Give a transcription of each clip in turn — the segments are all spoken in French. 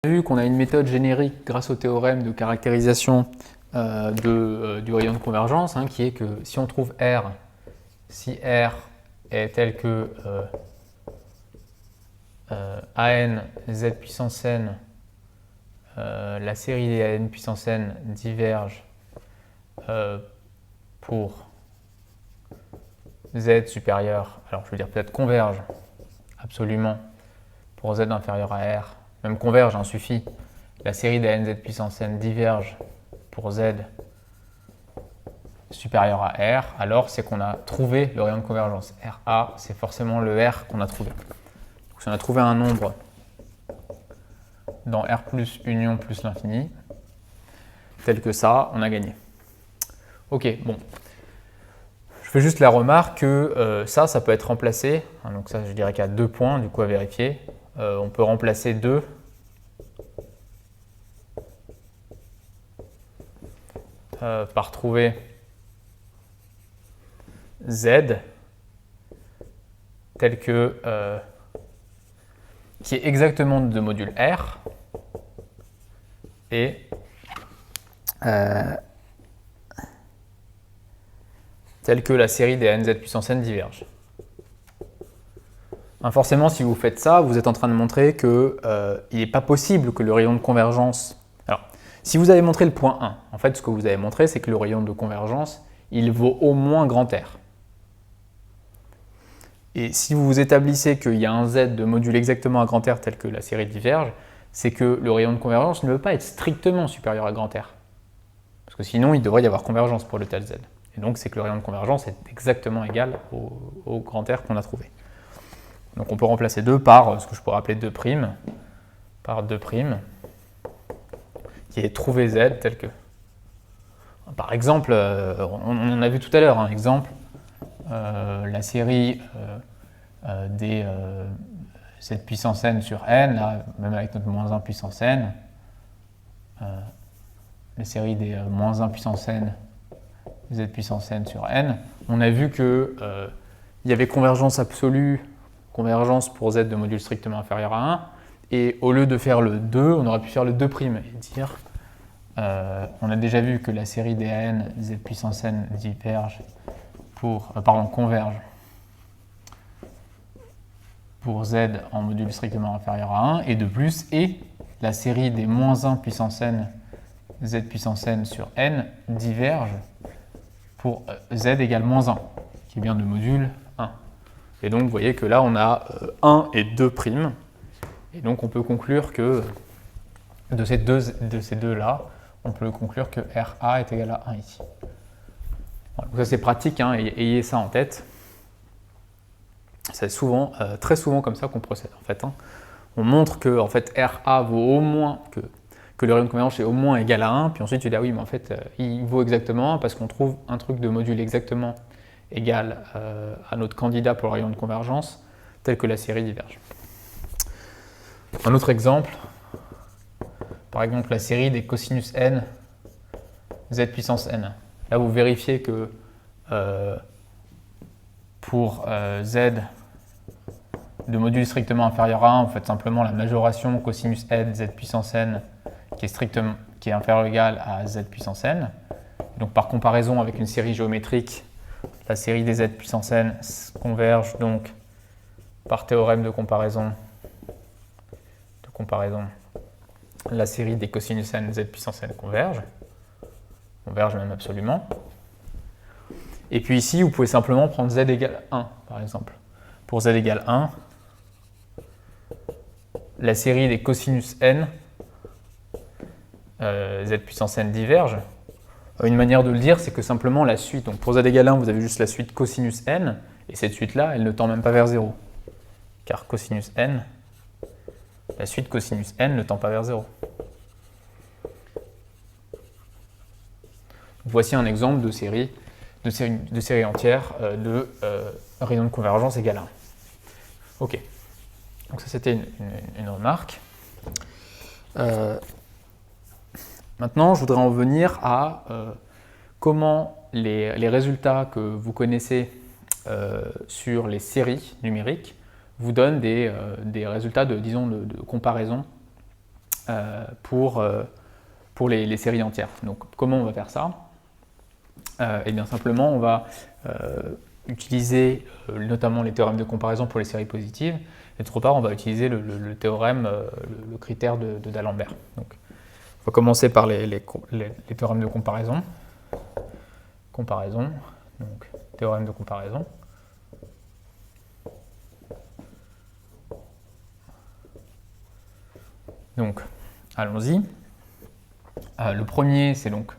vu qu'on a une méthode générique grâce au théorème de caractérisation du rayon de convergence, qui est que si on trouve R, si R est tel que AN Z puissance n, la série des AN puissance n diverge pour Z supérieur, alors je veux dire peut-être converge absolument pour Z inférieur à R, même converge, suffit, la série des AN Z puissance n diverge pour Z supérieur à R, alors c'est qu'on a trouvé le rayon de convergence. RA, c'est forcément le R qu'on a trouvé. Donc, si on a trouvé un nombre dans R plus union plus l'infini, tel que ça, on a gagné. Ok, bon. Je fais juste la remarque que ça peut être remplacé. Donc ça, je dirais qu'il y a 2 points, du coup, à vérifier. On peut remplacer 2 par trouver Z tel que qui est exactement de module R et tel que la série des ANZ puissance n diverge. Forcément, si vous faites ça, vous êtes en train de montrer qu'il n'est pas possible que le rayon de convergence... Alors, si vous avez montré le point 1, en fait, ce que vous avez montré, c'est que le rayon de convergence, il vaut au moins grand R. Et si vous établissez qu'il y a un Z de module exactement à grand R tel que la série diverge, c'est que le rayon de convergence ne peut pas être strictement supérieur à grand R. Parce que sinon, il devrait y avoir convergence pour le tel Z. Et donc, c'est que le rayon de convergence est exactement égal au grand R qu'on a trouvé. Donc, on peut remplacer 2 par ce que je pourrais appeler 2', par 2', qui est trouver Z tel que... Par exemple, on en a vu tout à l'heure, exemple, la série des Z puissance n sur n, là, même avec notre moins 1 puissance n, la série des moins 1 puissance n, Z puissance n sur n, on a vu qu'il y avait convergence absolue, convergence pour Z de module strictement inférieur à 1, et au lieu de faire le 2, on aurait pu faire le 2' et dire, on a déjà vu que la série des AN Z puissance n diverge converge pour Z en module strictement inférieur à 1, et de plus, et la série des moins 1 puissance n Z puissance n sur n diverge pour Z égale moins 1, qui est bien de module 1. Et donc, vous voyez que là, on a 1 et 2', et donc on peut conclure que de ces deux-là, on peut conclure que RA est égal à 1 ici. Voilà, donc ça, c'est pratique, ayez ça en tête. C'est souvent, très souvent comme ça qu'on procède, en fait. On montre que en fait, RA vaut au moins, que le rayon de convergence est au moins égal à 1, puis ensuite tu dis, ah oui, mais en fait, il vaut exactement 1 parce qu'on trouve un truc de module exactement égal à notre candidat pour le rayon de convergence, tel que la série diverge. Un autre exemple, par exemple la série des cosinus n, Z puissance n. Là, vous vérifiez que pour Z de module strictement inférieur à 1, vous faites simplement la majoration cosinus n Z puissance n qui est inférieur ou égal à Z puissance n. Donc par comparaison avec une série géométrique, la série des Z puissance n converge donc par théorème de comparaison, la série des cosinus n Z puissance n converge même absolument. Et puis ici, vous pouvez simplement prendre Z égale 1, par exemple. Pour Z égale 1, la série des cosinus n, Z puissance n diverge. Une manière de le dire, c'est que simplement la suite, donc pour Z égale 1, vous avez juste la suite cosinus n, et cette suite-là, elle ne tend même pas vers 0. Car cosinus n, la suite cosinus n ne tend pas vers 0. Voici un exemple de série entière de rayon de convergence égale 1. Ok, donc ça c'était une remarque. Maintenant, je voudrais en venir à comment les résultats que vous connaissez sur les séries numériques vous donnent des résultats de comparaison pour les séries entières. Donc comment on va faire ça? Et bien simplement, on va utiliser notamment les théorèmes de comparaison pour les séries positives, et d'autre part, on va utiliser le théorème, le critère de d'Alembert. Donc, on va commencer par les théorèmes de comparaison. Donc théorème de comparaison. Donc, allons-y. Le premier, c'est donc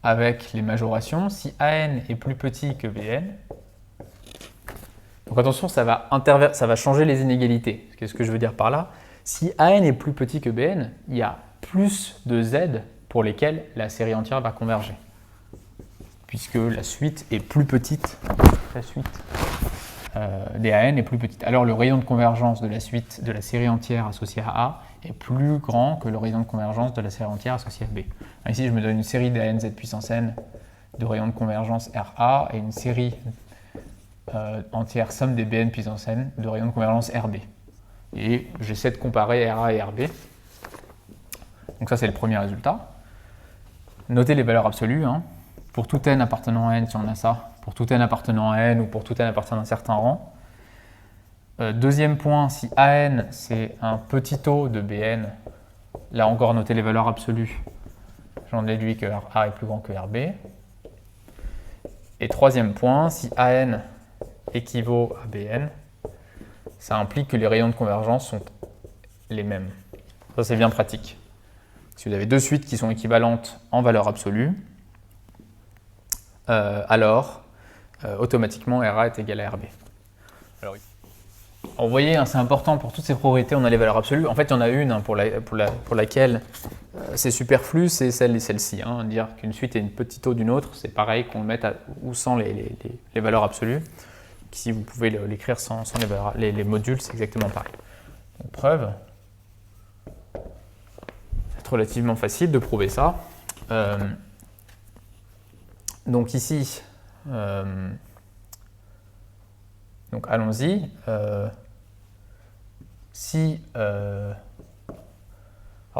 avec les majorations. Si AN est plus petit que BN, donc attention, ça va changer les inégalités. Qu'est-ce que je veux dire par là? Si AN est plus petit que BN, il y a plus de Z pour lesquels la série entière va converger. Puisque la suite est plus petite, la suite des AN est plus petite. Alors le rayon de convergence de la suite de la série entière associée à A est plus grand que le rayon de convergence de la série entière associée à B. Alors ici, je me donne une série d'AN Z puissance n de rayons de convergence RA et une série entière somme des Bn puissance n de rayons de convergence RB. Et j'essaie de comparer RA et RB. Donc ça, c'est le premier résultat. Notez les valeurs absolues. Hein. Pour tout n appartenant à n, si on a ça, pour tout n appartenant à n ou pour tout n appartenant à un certain rang. Deuxième point, si AN c'est un petit taux de Bn, là encore notez les valeurs absolues, j'en déduis que RA est plus grand que RB. Et troisième point, si AN équivaut à Bn, ça implique que les rayons de convergence sont les mêmes. Ça c'est bien pratique. Si vous avez deux suites qui sont équivalentes en valeur absolue, alors automatiquement RA est égal à RB. Alors, vous voyez, hein, c'est important pour toutes ces propriétés, on a les valeurs absolues. En fait, il y en a une hein, pour laquelle c'est superflu, c'est celle et celle-ci. Hein. Dire qu'une suite est une petite taux d'une autre, c'est pareil qu'on le mette ou sans les valeurs absolues. Si vous pouvez l'écrire sans les modules, c'est exactement pareil. Donc, preuve. C'est relativement facile de prouver ça. Donc ici, donc allons-y. Alors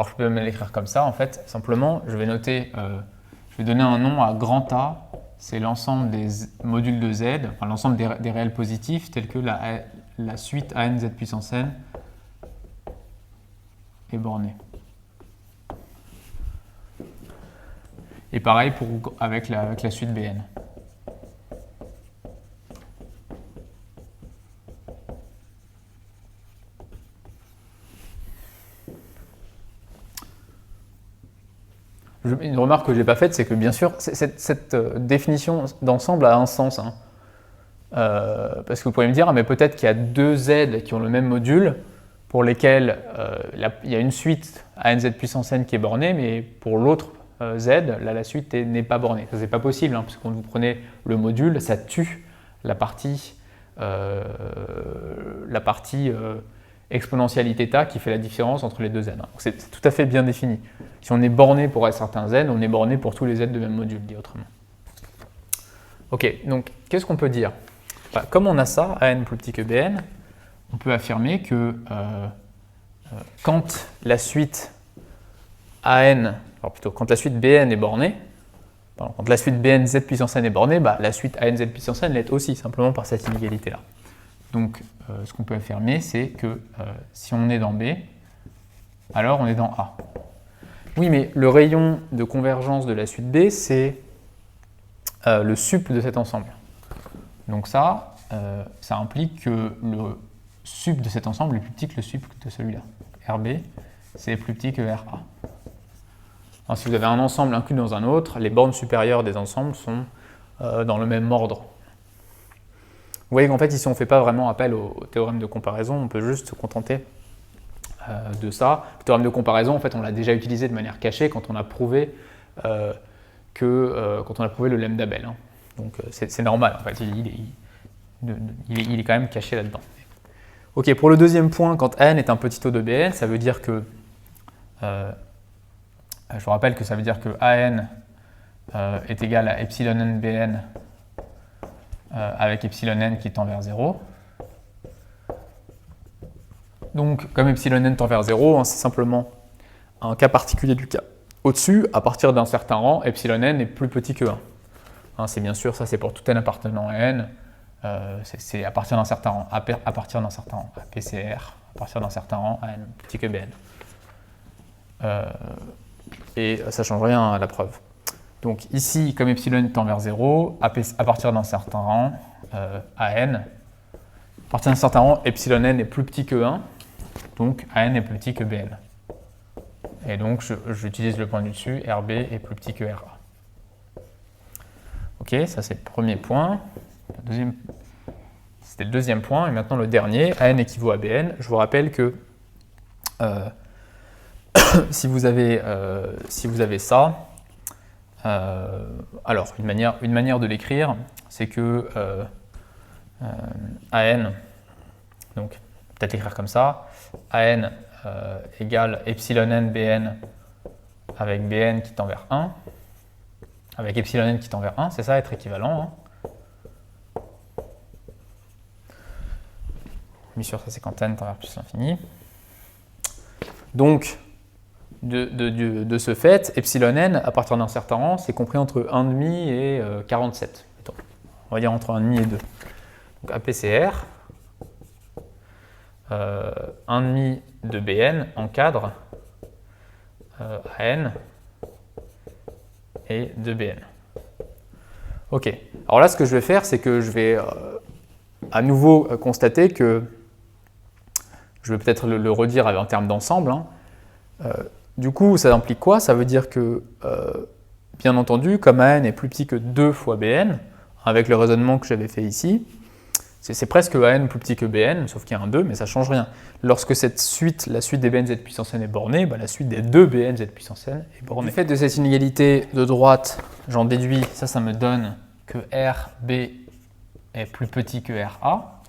je peux même l'écrire comme ça en fait. Simplement, je vais noter, je vais donner un nom à grand A. C'est l'ensemble des modules de Z, enfin l'ensemble des réels positifs tels que la suite AN Z puissance n est bornée. Et pareil avec la suite Bn. Une remarque que je n'ai pas faite, c'est que bien sûr, cette définition d'ensemble a un sens. Hein. Parce que vous pourriez me dire, ah, mais peut-être qu'il y a deux Z qui ont le même module, pour lesquels il y a une suite AN Z puissance n qui est bornée, mais pour l'autre Z, là, la suite n'est pas bornée. Ça, c'est pas possible, hein, parce que quand vous prenez le module, ça tue la partie exponentialité θ qui fait la différence entre les deux Z. C'est tout à fait bien défini. Si on est borné pour un certain Z, on est borné pour tous les Z de même module, dit autrement. Ok, donc qu'est-ce qu'on peut dire? Comme on a ça, AN plus petit que BN, on peut affirmer que quand la suite AN, alors plutôt quand la suite BN est bornée, quand la suite BN Z puissance n est bornée, la suite AN Z puissance n l'est aussi, simplement par cette inégalité-là. Donc ce qu'on peut affirmer, c'est que si on est dans B, alors on est dans A. Oui, mais le rayon de convergence de la suite B, c'est le sup de cet ensemble. Donc ça implique que le sup de cet ensemble est plus petit que le sup de celui-là. RB, c'est plus petit que RA. Alors, si vous avez un ensemble inclus dans un autre, les bornes supérieures des ensembles sont dans le même ordre. Vous voyez qu'en fait, ici, on ne fait pas vraiment appel au théorème de comparaison, on peut juste se contenter de ça. Le théorème de comparaison, en fait, on l'a déjà utilisé de manière cachée quand on a prouvé, le lambda Bell. Hein. Donc, c'est normal, en fait, il est quand même caché là-dedans. Ok, pour le deuxième point, quand n est un petit taux de Bn, ça veut dire que, je vous rappelle que ça veut dire que AN est égal à epsilon n Bn avec epsilon n qui tend vers 0. Donc, comme epsilon n tend vers 0, hein, c'est simplement un cas particulier du cas. Au-dessus, à partir d'un certain rang, epsilon n est plus petit que 1. Hein, c'est bien sûr, ça c'est pour tout n appartenant à n, c'est à partir d'un certain rang, à partir d'un certain rang, APCR, à partir d'un certain rang, à n plus petit que bn. Et ça ne change rien à la preuve. Donc ici, comme epsilon tend vers 0, à partir d'un certain rang, AN, à partir d'un certain rang, epsilon n est plus petit que 1, donc AN est plus petit que BN. Et donc j'utilise le point du dessus, RB est plus petit que RA. Ok, ça c'est le premier point. C'était le deuxième point, et maintenant le dernier, AN équivaut à BN. Je vous rappelle que si vous avez ça, alors une manière de l'écrire, c'est que AN, donc peut-être l'écrire comme ça, AN égale epsilon n BN avec BN qui tend vers 1, avec epsilon n qui tend vers 1, c'est ça être équivalent. Hein. Mis sur ça, c'est quand n tend vers plus l'infini. Donc, de ce fait, epsilon n, à partir d'un certain rang, c'est compris entre 1,5 et 47. On va dire entre 1,5 et 2. Donc APCR, 1,5 de BN encadre AN et de BN. Ok, alors là ce que je vais faire, c'est que je vais à nouveau constater que, je vais peut-être le redire en termes d'ensemble, hein. Du coup, ça implique quoi? Ça veut dire que, bien entendu, comme AN est plus petit que 2 fois BN, avec le raisonnement que j'avais fait ici, c'est presque AN plus petit que BN, sauf qu'il y a un 2, mais ça ne change rien. Lorsque cette suite, la suite des BN z puissance n est bornée, bah, la suite des 2 BN z puissance n est bornée. Du fait de cette inégalité de droite, j'en déduis, ça me donne que RB est plus petit que RA,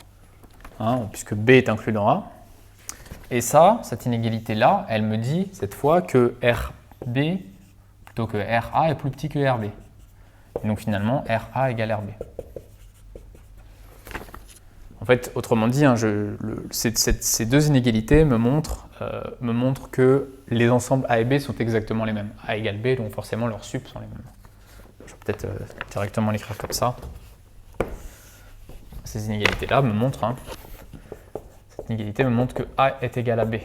hein, puisque B est inclus dans A. Et ça, cette inégalité-là, elle me dit cette fois que RB plutôt que RA est plus petit que RB. Et donc finalement, RA égale RB. En fait, autrement dit, hein, ces deux inégalités me montrent que les ensembles A et B sont exactement les mêmes. A égale B, donc forcément leurs sup sont les mêmes. Je vais peut-être directement l'écrire comme ça. Ces inégalités-là me montrent, hein, cette inégalité me montre que A est égal à B.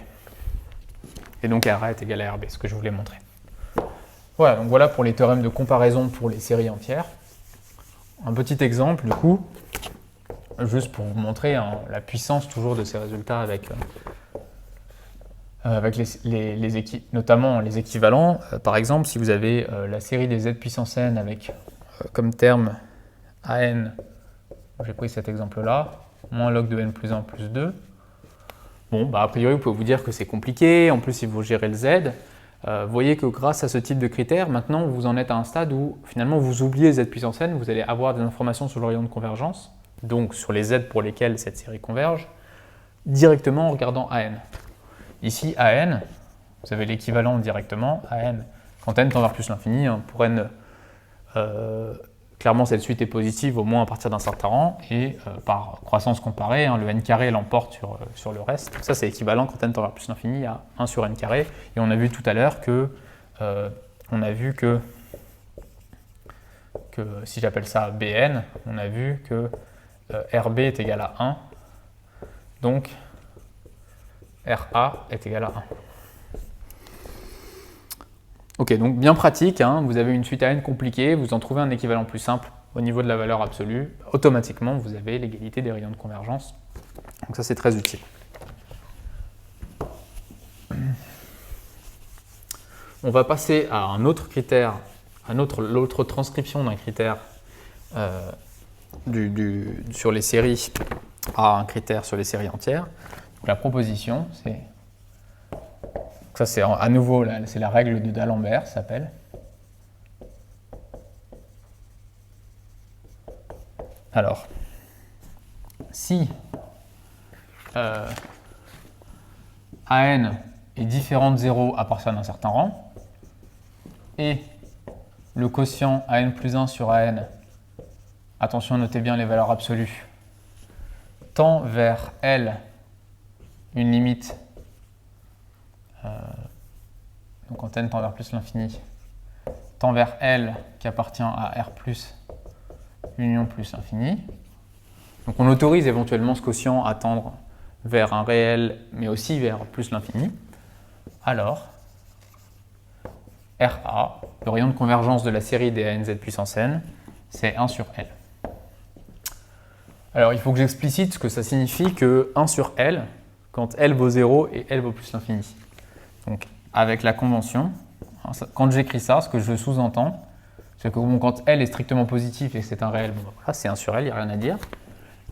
Et donc RA est égal à RB, ce que je voulais montrer. Voilà, donc voilà pour les théorèmes de comparaison pour les séries entières. Un petit exemple, du coup, juste pour vous montrer hein, la puissance toujours de ces résultats avec notamment les équivalents. Par exemple, si vous avez la série des z puissance n avec comme terme an, j'ai pris cet exemple-là, moins log de n plus 1 plus 2. Bon, bah, a priori, vous pouvez vous dire que c'est compliqué, en plus, il faut gérer le z. Vous voyez que grâce à ce type de critères, maintenant, vous en êtes à un stade où, finalement, vous oubliez z puissance n, vous allez avoir des informations sur le rayon de convergence, donc sur les z pour lesquels cette série converge, directement en regardant AN. Ici, AN, vous avez l'équivalent directement, AN, quand n tend vers plus l'infini, hein, pour n, clairement cette suite est positive au moins à partir d'un certain rang, et par croissance comparée, hein, le n carré l'emporte sur le reste. Ça c'est équivalent quand n tend vers plus l'infini à 1 sur n carré, et on a vu tout à l'heure que, si j'appelle ça Bn, on a vu que RB est égal à 1, donc RA est égal à 1. Ok, donc bien pratique, hein, vous avez une suite AN compliquée, vous en trouvez un équivalent plus simple au niveau de la valeur absolue, automatiquement vous avez l'égalité des rayons de convergence. Donc ça c'est très utile. On va passer à un autre critère, l'autre transcription d'un critère sur les séries à un critère sur les séries entières. Donc, la proposition, c'est... Ça, c'est à nouveau, c'est la règle de d'Alembert, ça s'appelle. Alors, si AN est différent de 0 à partir d'un certain rang, et le quotient AN plus 1 sur AN, attention, notez bien les valeurs absolues, tend vers L une limite donc quand n tend vers plus l'infini, tend vers L qui appartient à R plus union plus l'infini. Donc on autorise éventuellement ce quotient à tendre vers un réel, mais aussi vers plus l'infini. Alors, RA, le rayon de convergence de la série des ANZ puissance n, c'est 1 sur L. Alors il faut que j'explicite ce que ça signifie que 1 sur L, quand L vaut 0 et L vaut plus l'infini. Donc avec la convention, quand j'écris ça, ce que je sous-entends, c'est que bon, quand L est strictement positif et que c'est un réel, bon, voilà, c'est 1 sur L, il n'y a rien à dire.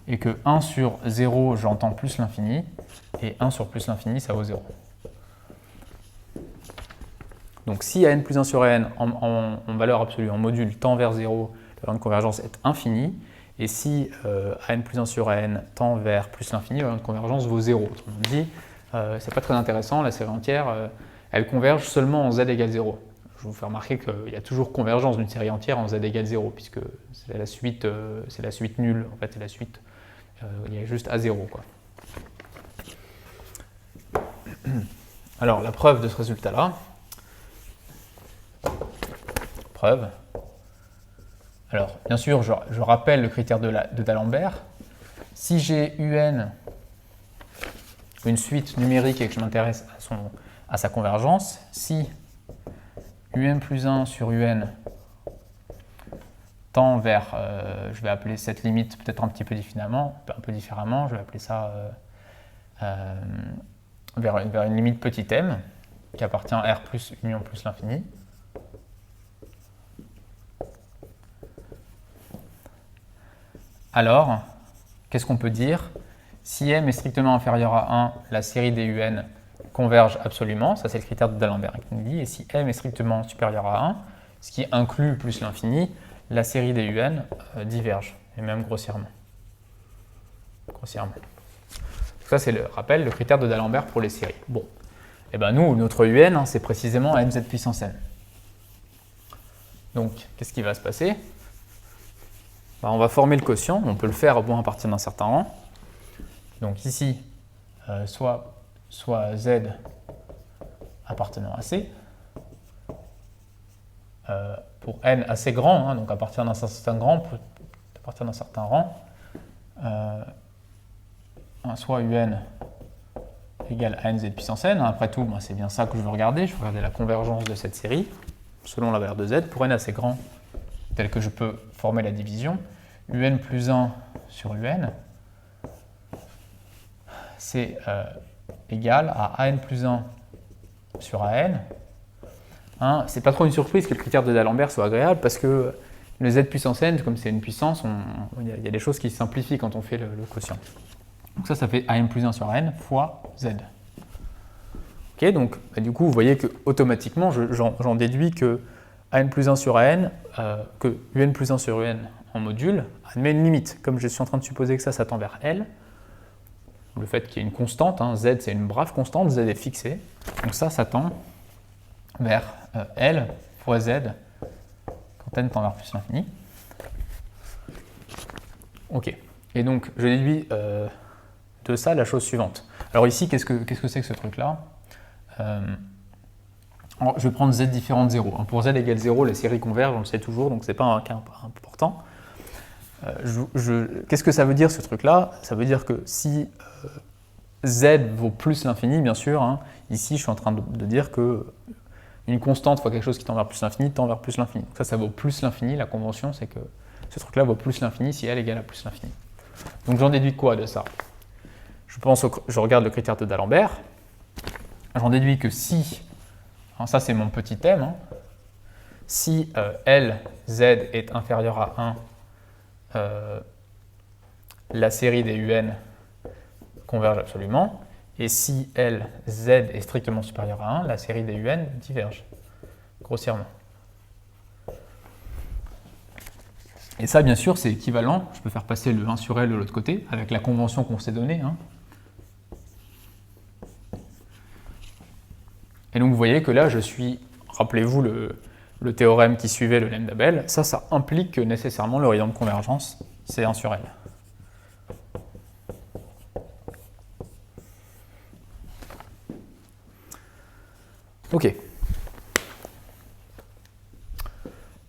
Et que 1 sur 0, j'entends plus l'infini, et 1 sur plus l'infini, ça vaut 0. Donc si n plus 1 sur n en valeur absolue, en module, tend vers 0, le rayon de convergence est infini. Et si n plus 1 sur n tend vers plus l'infini, le rayon de convergence vaut 0. Autrement dit, c'est pas très intéressant, la série entière, elle converge seulement en z égale 0. Je vous fais remarquer qu'il y a toujours convergence d'une série entière en z égale 0, puisque c'est la suite nulle, en fait, c'est la suite, il y a juste à 0, quoi. Alors, la preuve de ce résultat-là, preuve. Alors, bien sûr, je rappelle le critère de d'Alembert. Si j'ai un, une suite numérique et que je m'intéresse à sa convergence, si un plus 1 sur un tend vers, je vais appeler cette limite peut-être un peu différemment, je vais appeler ça vers une limite petit m qui appartient à R plus union plus l'infini. Alors, qu'est-ce qu'on peut dire? Si m est strictement inférieur à 1, la série des un converge absolument, ça c'est le critère de d'Alembert qui nous dit, et si m est strictement supérieur à 1, ce qui inclut plus l'infini, la série des un diverge, et même grossièrement. Ça c'est le rappel, le critère de d'Alembert pour les séries. Bon, et ben nous, notre un, c'est précisément mz puissance n. Donc, qu'est-ce qui va se passer? On va former le quotient, on peut le faire à partir d'un certain rang. Donc ici, soit z appartenant à C, pour n assez grand, hein, donc à partir d'un certain rang, soit un égale à nz puissance n. Après tout, c'est bien ça que je veux regarder. Je veux regarder la convergence de cette série selon la valeur de z. Pour n assez grand, tel que je peux former la division, un plus 1 sur un, c'est égal à an plus 1 sur an. Hein, c'est pas trop une surprise que le critère de d'Alembert soit agréable parce que le z puissance n, comme c'est une puissance, il y a des choses qui se simplifient quand on fait le quotient. Donc ça fait an plus 1 sur an fois z. Ok, donc du coup, vous voyez que automatiquement, j'en déduis que an plus 1 sur an, que un plus 1 sur un en module, admet une limite. Comme je suis en train de supposer que ça tend vers L, le fait qu'il y ait une constante, hein, z c'est une brave constante, z est fixée, donc ça tend vers L fois z quand n tend vers plus l'infini. Ok, et donc je déduis de ça la chose suivante. Alors ici, qu'est-ce que c'est que ce truc-là? Je vais prendre z différent de 0. Pour z égale 0, les séries convergent, on le sait toujours, donc ce n'est pas un cas important. Qu'est-ce que ça veut dire ce truc-là? Ça veut dire que si z vaut plus l'infini, bien sûr, hein, ici je suis en train de dire que une constante fois quelque chose qui tend vers plus l'infini tend vers plus l'infini. Ça vaut plus l'infini, la convention c'est que ce truc-là vaut plus l'infini si L égale à plus l'infini. Donc j'en déduis quoi de ça? Je regarde le critère de d'Alembert, j'en déduis que si, hein, ça c'est mon petit m, hein, si L, z est inférieur à 1, la série des un converge absolument, et si L, z est strictement supérieur à 1, la série des un diverge, grossièrement. Et ça, bien sûr, c'est équivalent, je peux faire passer le 1 sur L de l'autre côté, avec la convention qu'on s'est donnée. Hein. Et donc vous voyez que là, je suis, rappelez-vous le théorème qui suivait le lemme d'Abel, ça implique que nécessairement le rayon de convergence, c'est 1 sur L. Ok.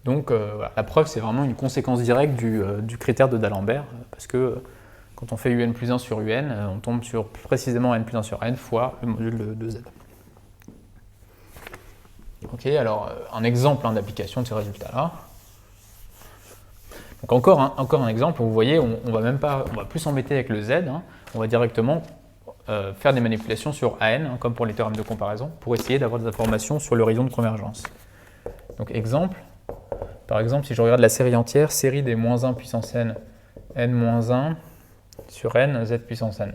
Donc voilà, la preuve, c'est vraiment une conséquence directe du critère de D'Alembert, parce que quand on fait un plus 1 sur un, on tombe sur précisément n plus 1 sur n fois le module de z. Ok, alors un exemple d'application de ce résultat-là. Donc encore un exemple, vous voyez, on va plus s'embêter avec le z, on va directement faire des manipulations sur an, comme pour les théorèmes de comparaison, pour essayer d'avoir des informations sur le rayon de convergence. Donc exemple, par exemple, si je regarde la série entière, série des moins 1 puissance n, n-1 sur n, z puissance n.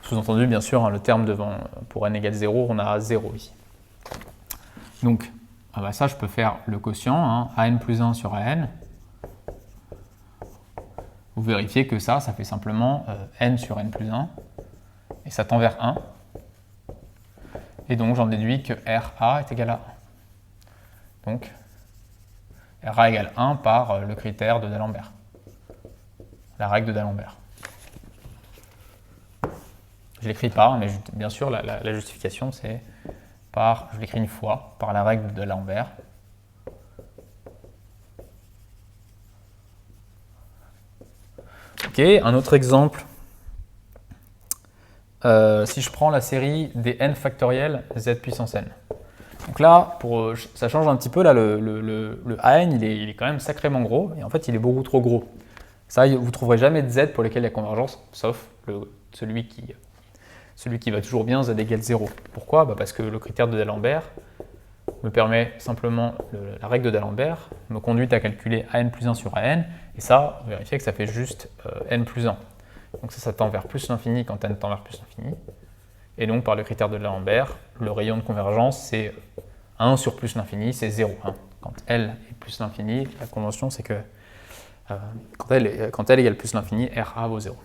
Sous-entendu, bien sûr, le terme devant, pour n égale 0, on a 0 ici. Donc, ça, je peux faire le quotient, an plus 1 sur an. Vous vérifiez que ça fait simplement n sur n plus 1, et ça tend vers 1. Et donc, j'en déduis que RA est égal à 1. Donc, RA égale 1 par le critère de D'Alembert, la règle de D'Alembert. Je ne l'écris pas, mais bien sûr, la justification, c'est je l'écris une fois, par la règle de D'Alembert. Ok, un autre exemple. Si je prends la série des n factoriels z puissance n. Donc là, ça change un petit peu. Là, le an, il est quand même sacrément gros, et en fait, il est beaucoup trop gros. Ça, vous ne trouverez jamais de z pour lesquels il y a convergence, sauf celui qui va toujours bien, z égale 0. Pourquoi? Parce que le critère de D'Alembert me permet simplement, la règle de D'Alembert me conduit à calculer an plus 1 sur an, et ça, vérifiez que ça fait juste n plus 1. Donc ça tend vers plus l'infini quand n tend vers plus l'infini. Et donc, par le critère de D'Alembert, le rayon de convergence, c'est 1 sur plus l'infini, c'est 0. Quand L est plus l'infini, la convention, c'est que quand L égale plus l'infini, RA vaut 0.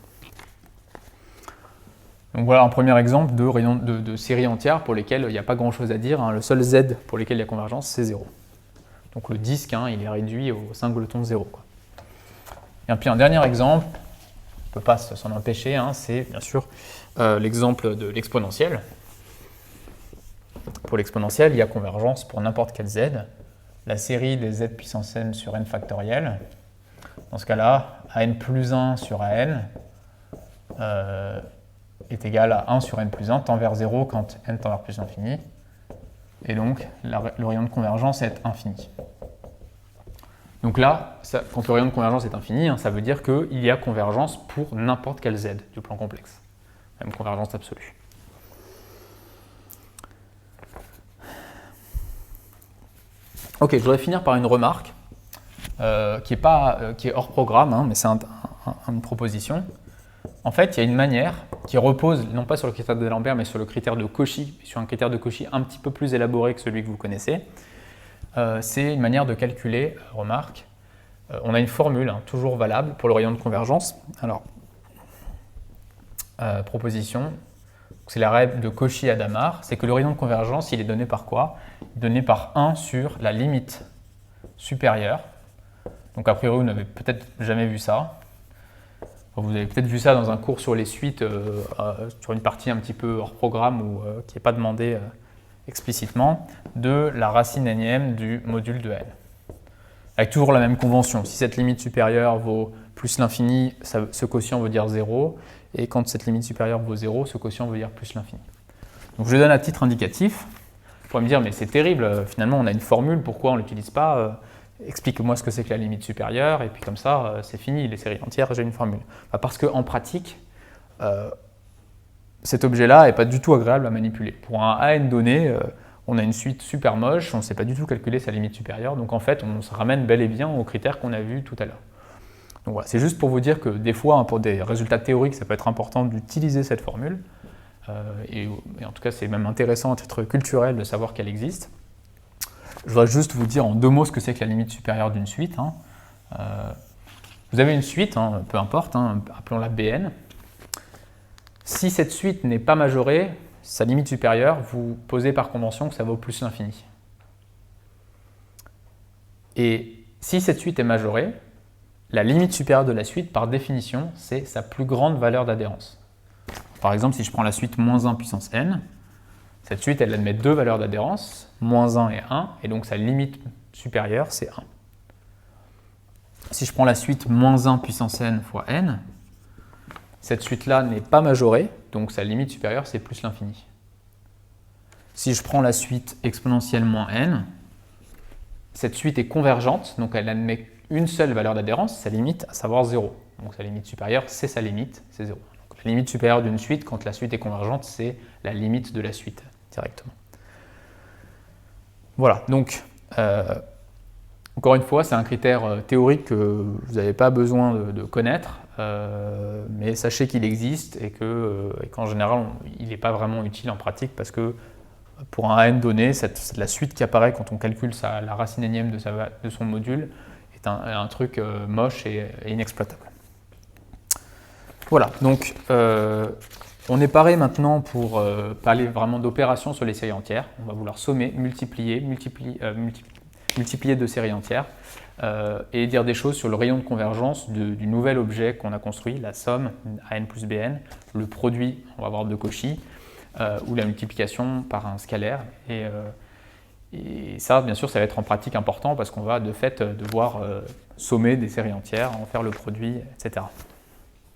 Donc voilà un premier exemple de série entière pour lesquelles il n'y a pas grand-chose à dire. Le seul Z pour lequel il y a convergence, c'est 0. Donc le disque, il est réduit au singleton de 0. Et puis un dernier exemple, on ne peut pas s'en empêcher, c'est bien sûr l'exemple de l'exponentielle. Pour l'exponentielle, il y a convergence pour n'importe quel z. La série des z puissance n sur n factoriel. Dans ce cas-là, an plus 1 sur an est égal à 1 sur n plus 1 tend vers 0 quand n tend vers plus l'infini. Et donc, le rayon de convergence est infini. Donc là, quand le rayon de convergence est infini, ça veut dire qu'il y a convergence pour n'importe quel z du plan complexe. Même convergence absolue. Ok, je voudrais finir par une remarque qui est hors programme, mais c'est une proposition. En fait, il y a une manière qui repose non pas sur le critère de D'Alembert, mais sur le critère de Cauchy, sur un critère de Cauchy un petit peu plus élaboré que celui que vous connaissez. C'est une manière de calculer, remarque, on a une formule toujours valable pour le rayon de convergence. Alors, proposition, c'est la règle de Cauchy-Hadamard, c'est que le rayon de convergence, il est donné par quoi? Il est donné par 1 sur la limite supérieure. Donc a priori, vous n'avez peut-être jamais vu ça. Vous avez peut-être vu ça dans un cours sur les suites, sur une partie un petit peu hors programme ou qui n'est pas demandée explicitement, de la racine énième du module de n. Avec toujours la même convention. Si cette limite supérieure vaut plus l'infini, ce quotient veut dire 0. Et quand cette limite supérieure vaut 0, ce quotient veut dire plus l'infini. Donc je le donne à titre indicatif. Vous pourrez me dire, mais c'est terrible, finalement on a une formule, pourquoi on ne l'utilise pas? Explique-moi ce que c'est que la limite supérieure, et puis comme ça, c'est fini, les séries entières, j'ai une formule. Parce qu'en pratique, cet objet-là n'est pas du tout agréable à manipuler. Pour un AN donné, on a une suite super moche, on ne sait pas du tout calculer sa limite supérieure, donc en fait, on se ramène bel et bien aux critères qu'on a vus tout à l'heure. Donc voilà, c'est juste pour vous dire que des fois, pour des résultats théoriques, ça peut être important d'utiliser cette formule. Et en tout cas, c'est même intéressant à titre culturel de savoir qu'elle existe. Je voudrais juste vous dire en 2 mots ce que c'est que la limite supérieure d'une suite. Vous avez une suite, peu importe, appelons-la Bn. Si cette suite n'est pas majorée, sa limite supérieure, vous posez par convention que ça vaut plus l'infini. Et si cette suite est majorée, la limite supérieure de la suite, par définition, c'est sa plus grande valeur d'adhérence. Par exemple, si je prends la suite moins 1 puissance n, cette suite, elle admet 2 valeurs d'adhérence, moins 1 et 1, et donc sa limite supérieure, c'est 1. si je prends la suite moins 1 puissance n fois n, cette suite-là n'est pas majorée, donc sa limite supérieure, c'est plus l'infini. Si je prends la suite exponentielle moins n, cette suite est convergente, donc elle admet une seule valeur d'adhérence, sa limite, à savoir 0. Donc sa limite supérieure, c'est sa limite, c'est 0. Donc, la limite supérieure d'une suite, quand la suite est convergente, c'est la limite de la suite, directement. Voilà, donc, encore une fois, c'est un critère théorique que vous n'avez pas besoin de connaître, mais sachez qu'il existe et qu'en général, il n'est pas vraiment utile en pratique parce que pour un n donné, la suite qui apparaît quand on calcule la racine énième de son module est un truc moche et inexploitable. Voilà, donc on est paré maintenant pour parler vraiment d'opérations sur les séries entières. On va vouloir sommer, multiplier deux séries entières et dire des choses sur le rayon de convergence du nouvel objet qu'on a construit, la somme an plus bn, le produit, on va voir de Cauchy, ou la multiplication par un scalaire. Et ça, bien sûr, ça va être en pratique important parce qu'on va de fait devoir sommer des séries entières, en faire le produit, etc.